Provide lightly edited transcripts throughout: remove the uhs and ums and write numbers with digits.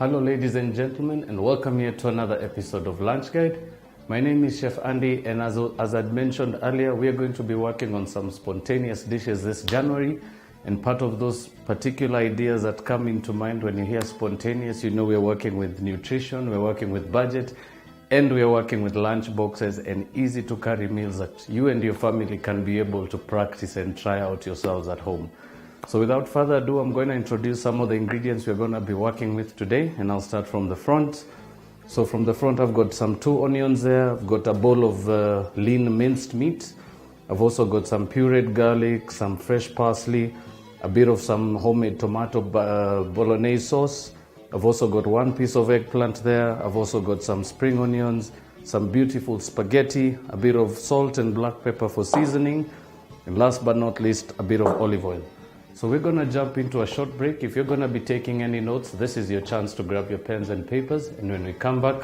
Hello ladies and gentlemen, and welcome here to another episode of Lunch Guide. My name is Chef Andy, and as I'd mentioned earlier, we are going to be working on some spontaneous dishes this January. And part of those particular ideas that come into mind when you hear spontaneous, you know we're working with nutrition, we're working with budget, and we're working with lunch boxes and easy to carry meals that you and your family can be able to practice and try out yourselves at home. So without further ado, I'm going to introduce some of the ingredients we're going to be working with today, and I'll start from the front. So from the front, I've got some 2 onions there. I've got a bowl of lean minced meat. I've also got some pureed garlic, some fresh parsley, a bit of some homemade tomato Bolognese sauce. I've also got 1 piece of eggplant there. I've also got some spring onions, some beautiful spaghetti, a bit of salt and black pepper for seasoning, and last but not least, a bit of olive oil. So we're going to jump into a short break. If you're going to be taking any notes, this is your chance to grab your pens and papers. And when we come back,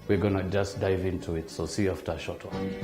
we're going to just dive into it. So see you after a short one.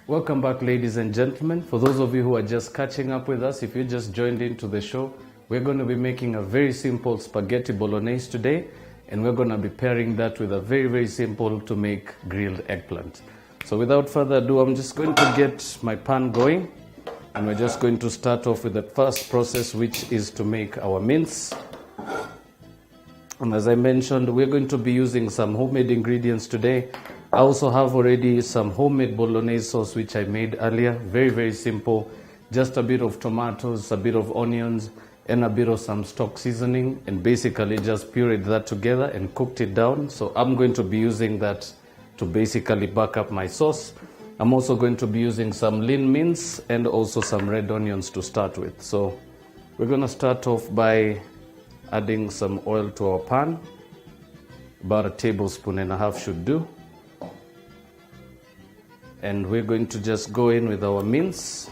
Welcome back, ladies and gentlemen. For those of you who are just catching up with us, if you just joined into the show, we're going to be making a very simple spaghetti bolognese today, and we're going to be pairing that with a very simple to make grilled eggplant. So without further ado, I'm just going to get my pan going, and we're just going to start off with the first process, which is to make our mince. And as I mentioned, we're going to be using some homemade ingredients today. I also have already some homemade Bolognese sauce which I made earlier. Very simple. Just a bit of tomatoes, a bit of onions, and a bit of some stock seasoning, and basically just pureed that together and cooked it down. So I'm going to be using that to basically back up my sauce. I'm also going to be using some lean mince and also some red onions to start with. So we're going to start off by adding some oil to our pan. About 1.5 tablespoons should do. And we're going to just go in with our mince.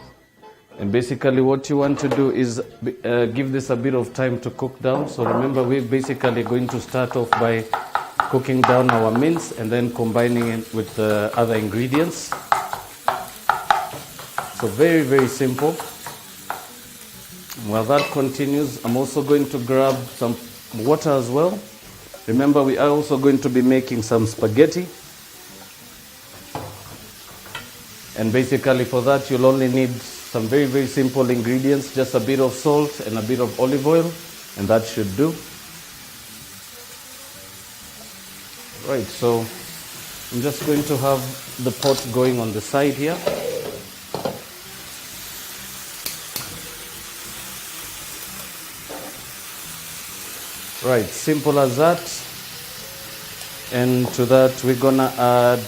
And basically what you want to do is give this a bit of time to cook down. So remember, we're basically going to start off by cooking down our mince and then combining it with the other ingredients. So very simple. While that continues, I'm also going to grab some water as well. Remember, we are also going to be making some spaghetti. And basically for that, you'll only need some very simple ingredients, just a bit of salt and a bit of olive oil, and that should do. Right, so I'm just going to have the pot going on the side here. Right, simple as that. And to that, we're gonna add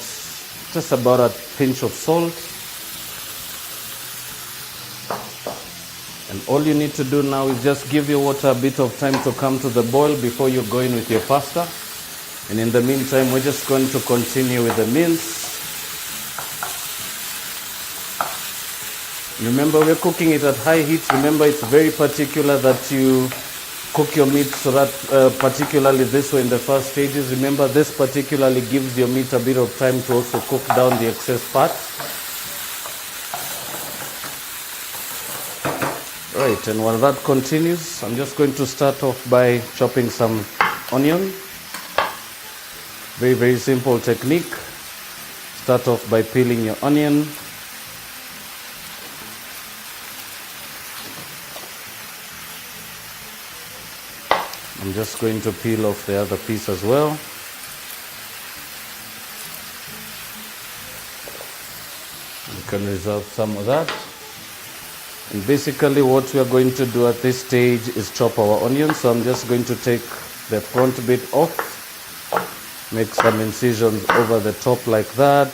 just about a pinch of salt. And all you need to do now is just give your water a bit of time to come to the boil before you go in with your pasta. And in the meantime, we're just going to continue with the mince. Remember, we're cooking it at high heat. Remember, it's very particular that you cook your meat so that particularly this way in the first stages. Remember, this particularly gives your meat a bit of time to also cook down the excess fat. Right, and while that continues, I'm just going to start off by chopping some onion. Very simple technique. Start off by peeling your onion. I'm just going to peel off the other piece as well. You can reserve some of that. And basically what we are going to do at this stage is chop our onions. So I'm just going to take the front bit off, make some incisions over the top like that,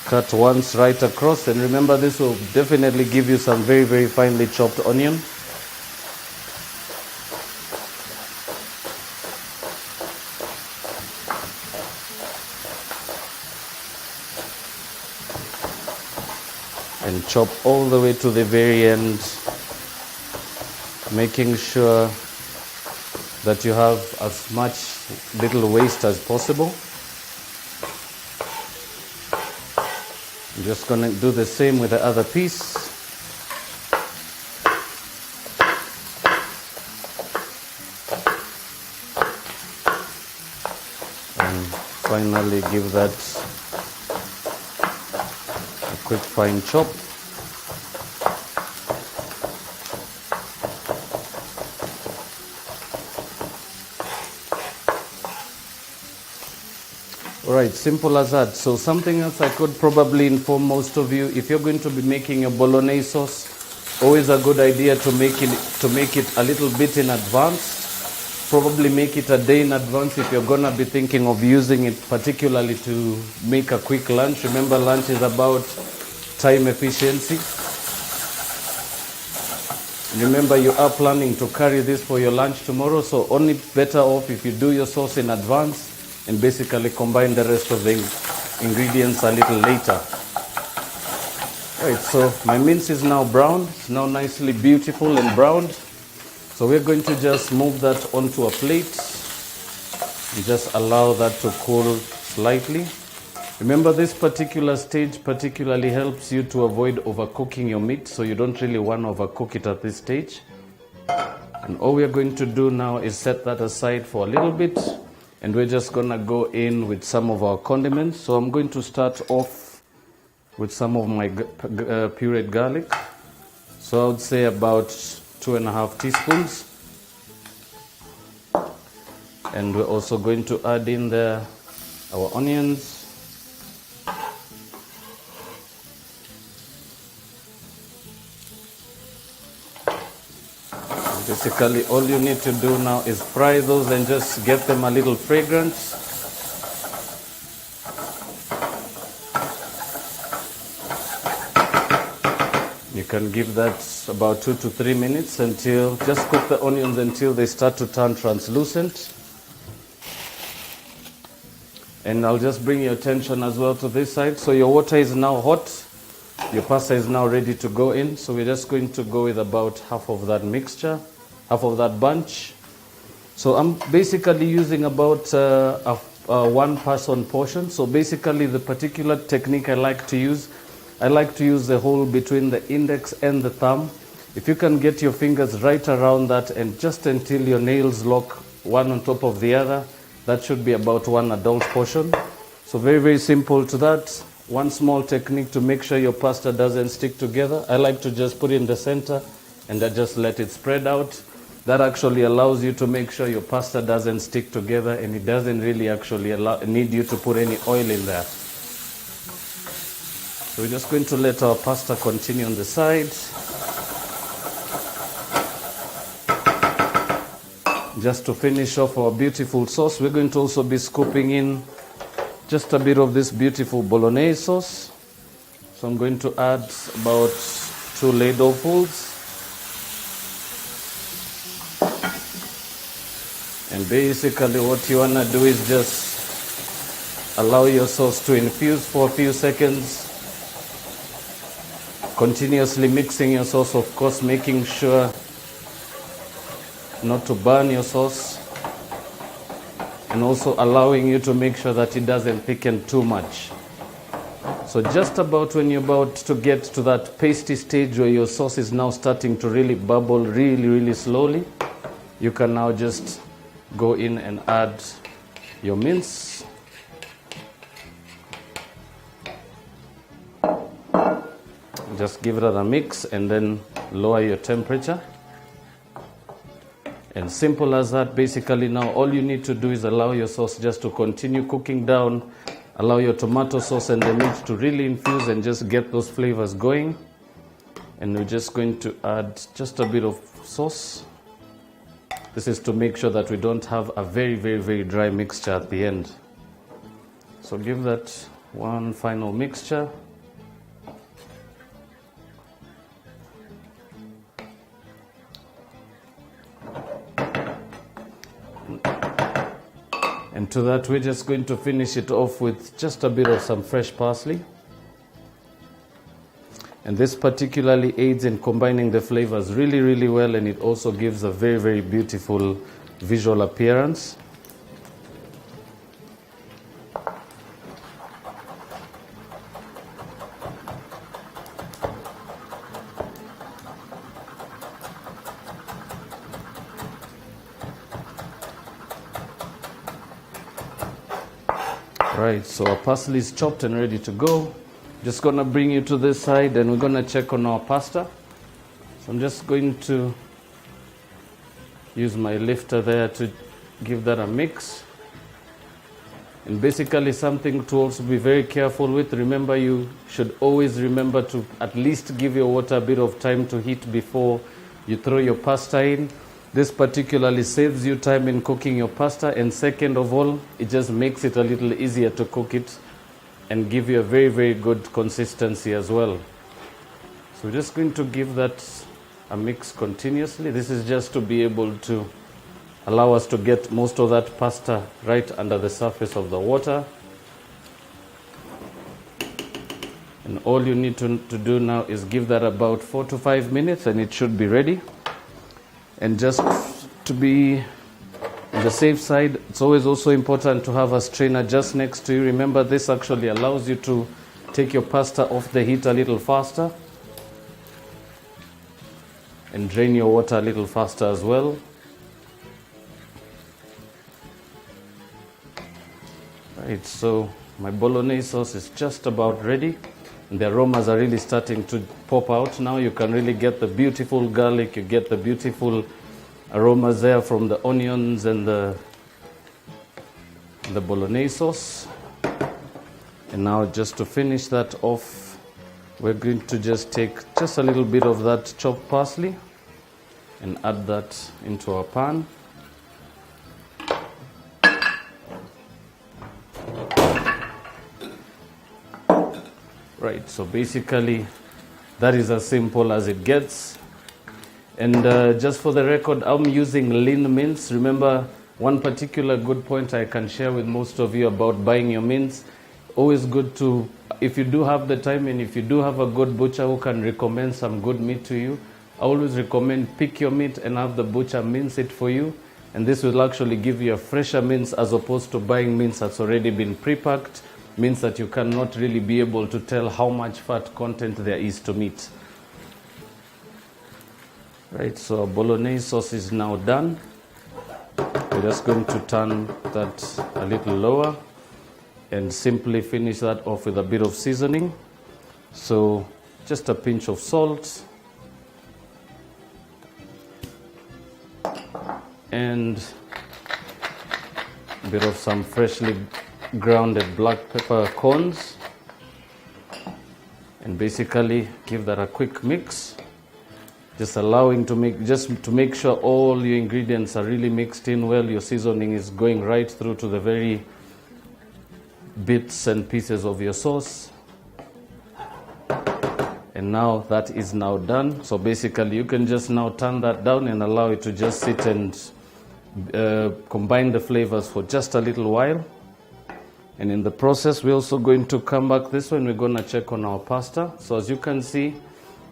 cut once right across, and remember this will definitely give you some very finely chopped onion. and chop all the way to the very end, making sure that you have as much little waste as possible. I'm just going to do the same with the other piece. And finally give that a quick fine chop. Alright, simple as that. So something else I could probably inform most of you, if you're going to be making a Bolognese sauce, always a good idea to make it a little bit in advance. Probably make it a day in advance if you're gonna be thinking of using it particularly to make a quick lunch. Remember, lunch is about time efficiency. Remember, you are planning to carry this for your lunch tomorrow, so only better off if you do your sauce in advance and basically combine the rest of the ingredients a little later. Right, so my mince is now browned. It's now nicely beautiful and browned. So we're going to just move that onto a plate and just allow that to cool slightly. Remember, this particular stage particularly helps you to avoid overcooking your meat, so you don't really want to overcook it at this stage. And all we're going to do now is set that aside for a little bit, and we're just going to go in with some of our condiments. So I'm going to start off with some of my pureed garlic. So I would say about 2.5 teaspoons. And we're also going to add in there our onions. Basically, all you need to do now is fry those and just get them a little fragrant. You can give that about 2 to 3 minutes until, just cook the onions until they start to turn translucent. And I'll just bring your attention as well to this side. So your water is now hot. Your pasta is now ready to go in. So we're just going to go with about half of that mixture, half of that bunch. So I'm basically using about a one-person portion. So basically the particular technique I like to use the hole between the index and the thumb. If you can get your fingers right around that and just until your nails lock one on top of the other, that should be about one adult portion. So very, very simple to that. One small technique to make sure your pasta doesn't stick together. I like to just put it in the center and I just let it spread out. That actually allows you to make sure your pasta doesn't stick together, and it doesn't really actually need you to put any oil in there. So we're just going to let our pasta continue on the side. Just to finish off our beautiful sauce, we're going to also be scooping in just a bit of this beautiful Bolognese sauce. So I'm going to add about 2 ladlefuls. And basically what you want to do is just allow your sauce to infuse for a few seconds. Continuously mixing your sauce, of course, making sure not to burn your sauce. And also allowing you to make sure that it doesn't thicken too much. So just about when you're about to get to that pasty stage where your sauce is now starting to really bubble really, really slowly, you can now just go in and add your mince. Just give that a mix and then lower your temperature. And simple as that. Basically now all you need to do is allow your sauce just to continue cooking down. Allow your tomato sauce and the meat to really infuse and just get those flavors going. And we're just going to add just a bit of sauce. This is to make sure that we don't have a very, very, very dry mixture at the end. So give that one final mixture. And to that, we're just going to finish it off with just a bit of some fresh parsley. And this particularly aids in combining the flavors really, really well, and it also gives a very, very beautiful visual appearance. Right, so our parsley is chopped and ready to go. Just gonna bring you to this side and we're gonna check on our pasta. So I'm just going to use my lifter there to give that a mix. And basically something to also be very careful with. Remember, you should always remember to at least give your water a bit of time to heat before you throw your pasta in. This particularly saves you time in cooking your pasta, and second of all, it just makes it a little easier to cook it and give you a very, very good consistency as well. So we're just going to give that a mix continuously. This is just to be able to allow us to get most of that pasta right under the surface of the water. And all you need to do now is give that about 4 to 5 minutes and it should be ready. And just to be on the safe side, it's always also important to have a strainer just next to you. Remember, this actually allows you to take your pasta off the heat a little faster and drain your water a little faster as well. Right, so my Bolognese sauce is just about ready. And the aromas are really starting to pop out now. You can really get the beautiful garlic, you get the beautiful aromas there from the onions and the Bolognese sauce. And now just to finish that off, we're going to just take just a little bit of that chopped parsley and add that into our pan. Right, so basically that is as simple as it gets. And just for the record, I'm using lean mince. Remember, one particular good point I can share with most of you about buying your mince, always good to, if you do have the time and if you do have a good butcher who can recommend some good meat to you, I always recommend pick your meat and have the butcher mince it for you. And this will actually give you a fresher mince as opposed to buying mince that's already been pre-packed. Means that you cannot really be able to tell how much fat content there is to meat. Right, so our Bolognese sauce is now done. We're just going to turn that a little lower and simply finish that off with a bit of seasoning. So just a pinch of salt and a bit of some freshly grounded black pepper corns, and basically give that a quick mix, just to make sure all your ingredients are really mixed in well. Your seasoning is going right through to the very bits and pieces of your sauce. And now that is now done. So basically you can just now turn that down and allow it to just sit and combine the flavors for just a little while. And in the process, we're also going to come back this way and we're going to check on our pasta. So as you can see,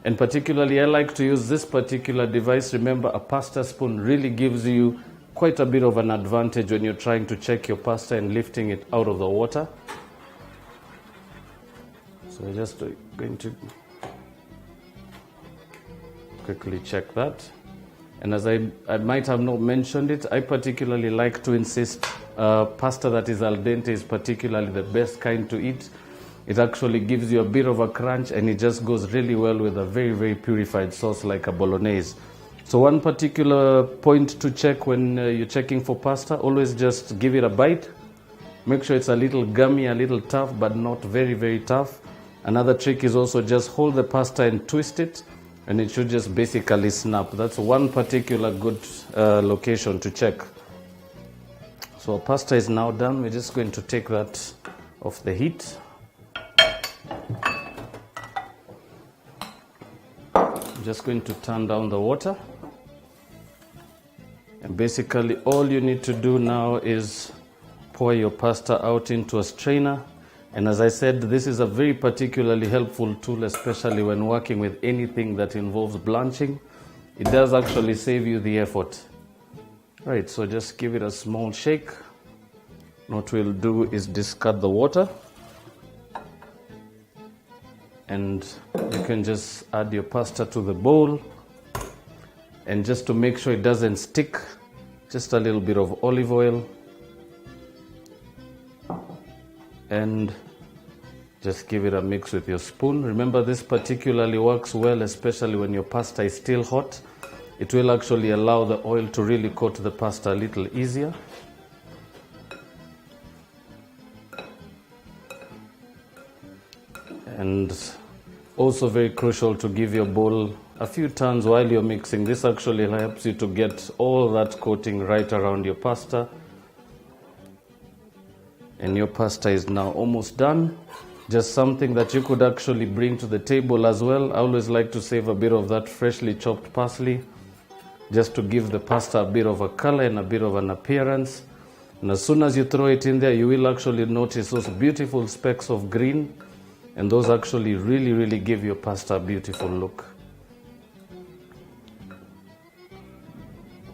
and particularly I like to use this particular device. Remember, a pasta spoon really gives you quite a bit of an advantage when you're trying to check your pasta and lifting it out of the water. So we're just going to quickly check that. And as I might have not mentioned it, I particularly like to insist pasta that is al dente is particularly the best kind to eat. It actually gives you a bit of a crunch and it just goes really well with a very, very purified sauce like a Bolognese. So one particular point to check when you're checking for pasta, always just give it a bite. Make sure it's a little gummy, a little tough, but not very, very tough. Another trick is also just hold the pasta and twist it, and it should just basically snap. That's one particular good location to check. So our pasta is now done. We're just going to take that off the heat. I'm just going to turn down the water. And basically all you need to do now is pour your pasta out into a strainer And as I said, this is a very particularly helpful tool, especially when working with anything that involves blanching. It does actually save you the effort. Right, so just give it a small shake. What we'll do is discard the water. And you can just add your pasta to the bowl. And just to make sure it doesn't stick, just a little bit of olive oil. And just give it a mix with your spoon. Remember, this particularly works well, especially when your pasta is still hot. It will actually allow the oil to really coat the pasta a little easier. And also very crucial to give your bowl a few turns while you're mixing. This actually helps you to get all that coating right around your pasta. And your pasta is now almost done. Just something that you could actually bring to the table as well. I always like to save a bit of that freshly chopped parsley, just to give the pasta a bit of a color and a bit of an appearance. And as soon as you throw it in there, you will actually notice those beautiful specks of green, and those actually really give your pasta a beautiful look.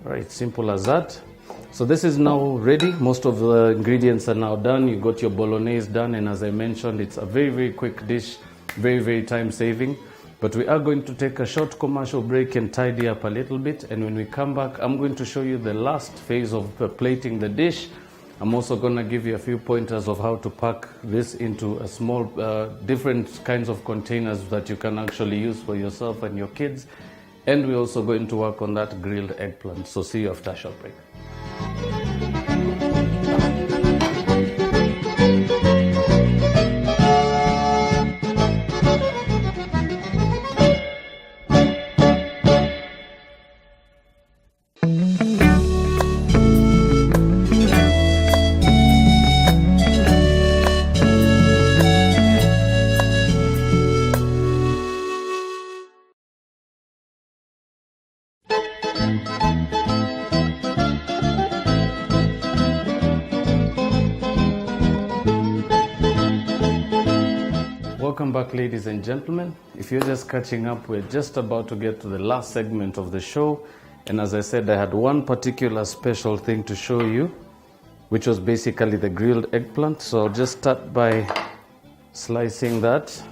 Right, simple as that. So this is now ready. Most of the ingredients are now done. You got your bolognese done, and as I mentioned, it's a very quick dish, very time saving. But we are going to take a short commercial break and tidy up a little bit, and when we come back, I'm going to show you the last phase of plating the dish. I'm also going to give you a few pointers of how to pack this into a small, different kinds of containers that you can actually use for yourself and your kids. And we're also going to work on that grilled eggplant. So see you after a short break. Welcome back, ladies and gentlemen. If you're just catching up, we're just about to get to the last segment of the show. And as I said, I had one particular special thing to show you, which was basically the grilled eggplant. So I'll just start by slicing that.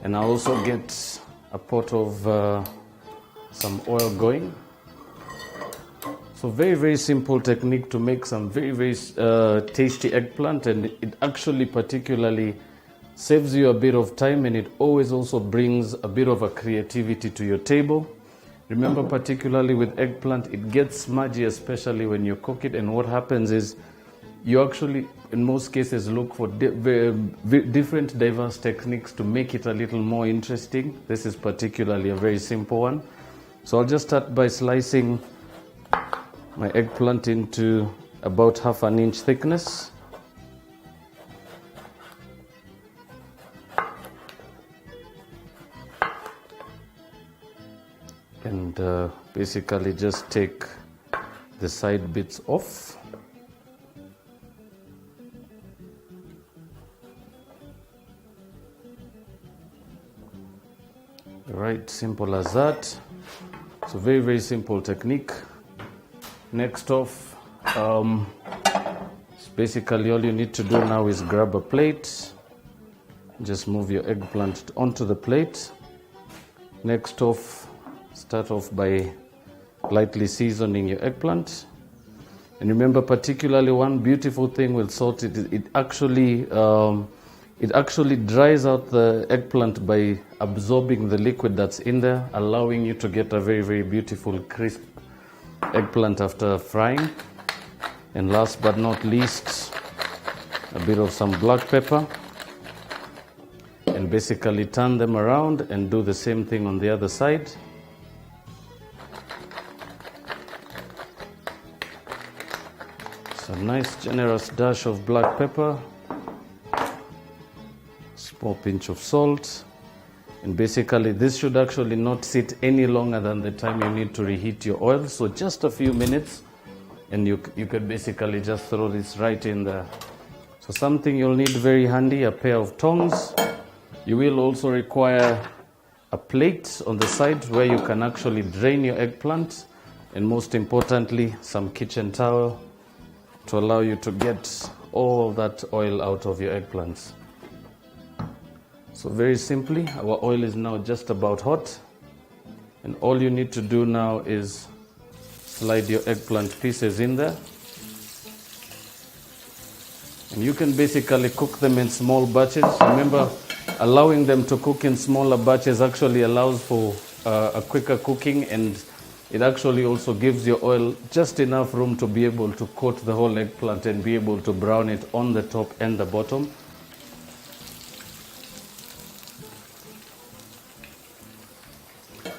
And I'll also get a pot of some oil going. So very simple technique to make some very tasty eggplant, and it actually particularly saves you a bit of time, and it always also brings a bit of a creativity to your table. Remember, particularly with eggplant, it gets smudgy, especially when you cook it, and what happens is you actually, in most cases, look for different diverse techniques to make it a little more interesting. This is particularly a very simple one. So I'll just start by slicing my eggplant into about 1/2 inch thickness. And basically just take the side bits off. Right, simple as that. So very simple technique. Next off, basically all you need to do now is grab a plate. Just move your eggplant onto the plate. Next off, start off by lightly seasoning your eggplant. And remember, particularly one beautiful thing with salt, it actually dries out the eggplant by absorbing the liquid that's in there, allowing you to get a very beautiful crisp eggplant after frying. And last but not least, a bit of some black pepper. And basically turn them around and do the same thing on the other side. So nice generous dash of black pepper, small pinch of salt, and basically this should actually not sit any longer than the time you need to reheat your oil. So just a few minutes, and you could basically just throw this right in there. So something you'll need very handy, a pair of tongs. You will also require a plate on the side where you can actually drain your eggplant, and most importantly, some kitchen towel to allow you to get all that oil out of your eggplants. So very simply, our oil is now just about hot, and all you need to do now is slide your eggplant pieces in there. And you can basically cook them in small batches. Remember, allowing them to cook in smaller batches actually allows for a quicker cooking, and it actually also gives your oil just enough room to be able to coat the whole eggplant and be able to brown it on the top and the bottom.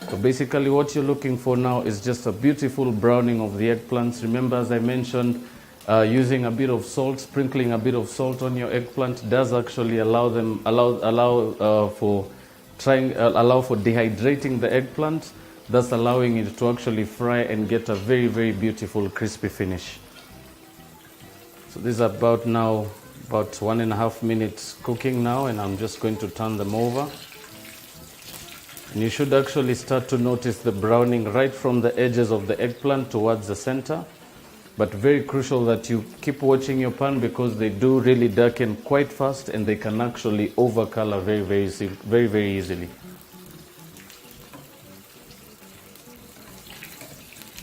So basically what you're looking for now is just a beautiful browning of the eggplants. Remember, as I mentioned, using a bit of salt, sprinkling a bit of salt on your eggplant does actually allow for dehydrating the eggplant, thus allowing it to actually fry and get a very, very beautiful crispy finish. So this is about 1.5 minutes cooking now, and I'm just going to turn them over. And you should actually start to notice the browning right from the edges of the eggplant towards the center. But very crucial that you keep watching your pan, because they do really darken quite fast and they can actually overcolor very easily.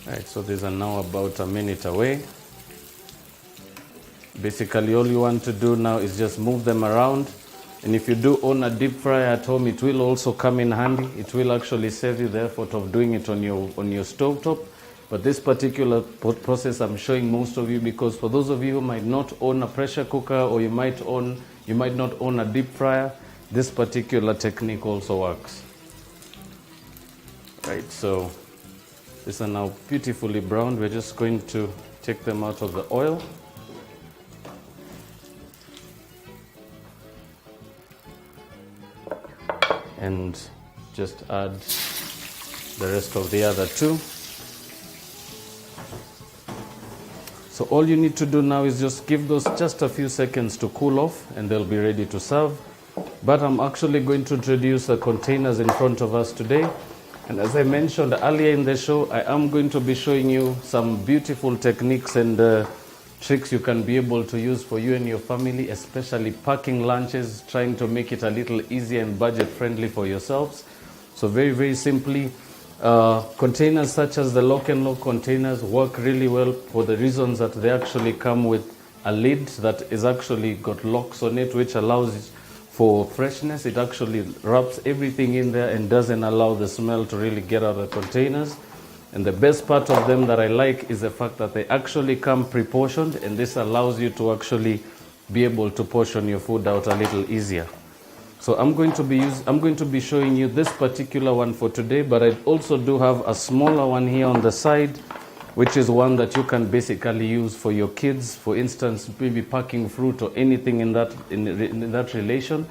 Right, so these are now about a minute away. Basically all you want to do now is just move them around. And if you do own a deep fryer at home, it will also come in handy. It will actually save you the effort of doing it on your stove top. But this particular process I'm showing most of you, because for those of you who might not own a pressure cooker, or you might not own a deep fryer, this particular technique also works. Right, so these are now beautifully browned. We're just going to take them out of the oil. And just add the rest of the other two. So all you need to do now is just give those just a few seconds to cool off, and they'll be ready to serve. But I'm actually going to introduce the containers in front of us today. And as I mentioned earlier in the show, I am going to be showing you some beautiful techniques and tricks you can be able to use for you and your family, especially packing lunches, trying to make it a little easier and budget friendly for yourselves. So very, very simply, containers such as the lock and lock containers work really well for the reasons that they actually come with a lid that is actually got locks on it, which allows for freshness. It actually wraps everything in there and doesn't allow the smell to really get out of the containers. And the best part of them that I like is the fact that they actually come pre-portioned, and this allows you to actually be able to portion your food out a little easier. So I'm going to be showing you this particular one for today, but I also do have a smaller one here on the side, which is one that you can basically use for your kids, for instance, maybe packing fruit or anything in that relation.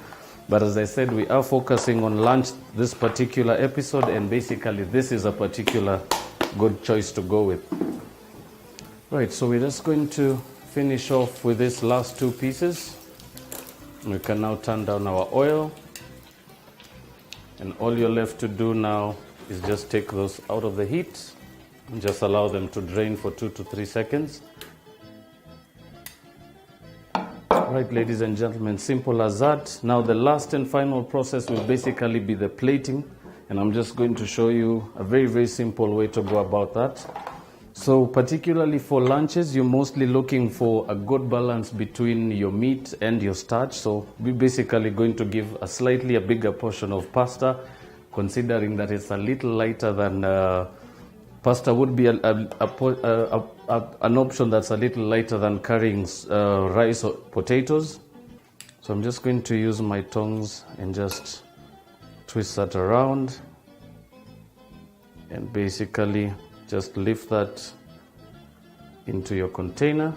But as I said, we are focusing on lunch this particular episode, and basically this is a particular good choice to go with. Right, so we're just going to finish off with these last two pieces. We can now turn down our oil, and all you're left to do now is just take those out of the heat and just allow them to drain for 2 to 3 seconds. Right, ladies and gentlemen, simple as that. Now the last and final process will basically be the plating, and I'm just going to show you a very, very simple way to go about that. So particularly for lunches, you're mostly looking for a good balance between your meat and your starch. So we're basically going to give a slightly bigger portion of pasta, considering that it's a little lighter than pasta would be an option that's a little lighter than carrying rice or potatoes. So I'm just going to use my tongs and just twist that around, and basically just lift that into your container,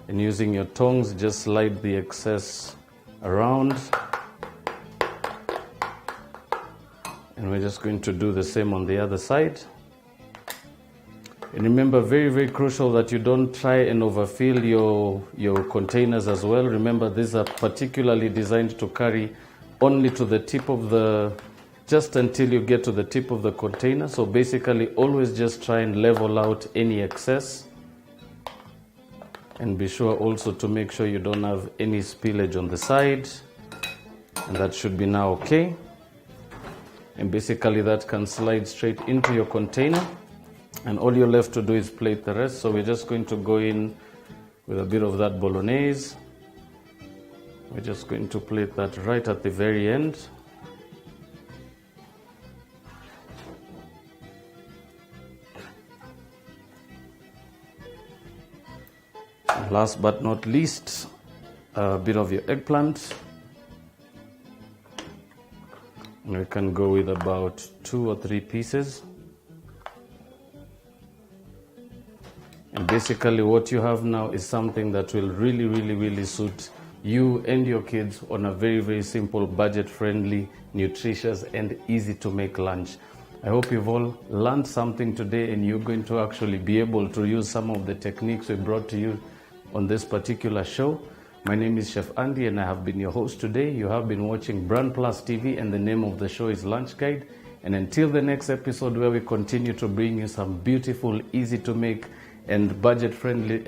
and using your tongs just slide the excess around, and we're just going to do the same on the other side. And remember, very, very crucial that you don't try and overfill your containers as well. Remember, these are particularly designed to carry only to the tip of just until you get to the tip of the container. So basically, always just try and level out any excess. And be sure also to make sure you don't have any spillage on the side. And that should be now okay. And basically that can slide straight into your container. And all you're left to do is plate the rest. So we're just going to go in with a bit of that Bolognese. We're just going to plate that right at the very end. Last but not least, a bit of your eggplant. And we can go with about 2 or 3 pieces. And basically what you have now is something that will really, really, really suit you and your kids on a very, very simple, budget-friendly, nutritious, and easy to make lunch. I hope you've all learned something today and you're going to actually be able to use some of the techniques we brought to you on this particular show. My name is Chef Andy and I have been your host today. You have been watching BrandPlus TV and the name of the show is Lunch Guide. And until the next episode where we continue to bring you some beautiful, easy to make and budget-friendly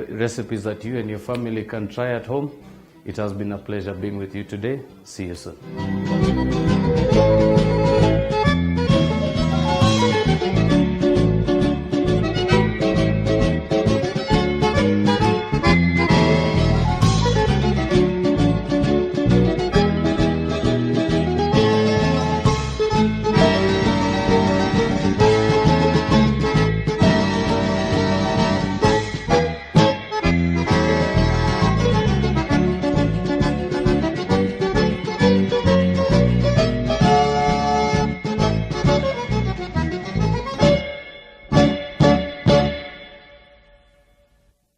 recipes that you and your family can try at home, it has been a pleasure being with you today. See you soon.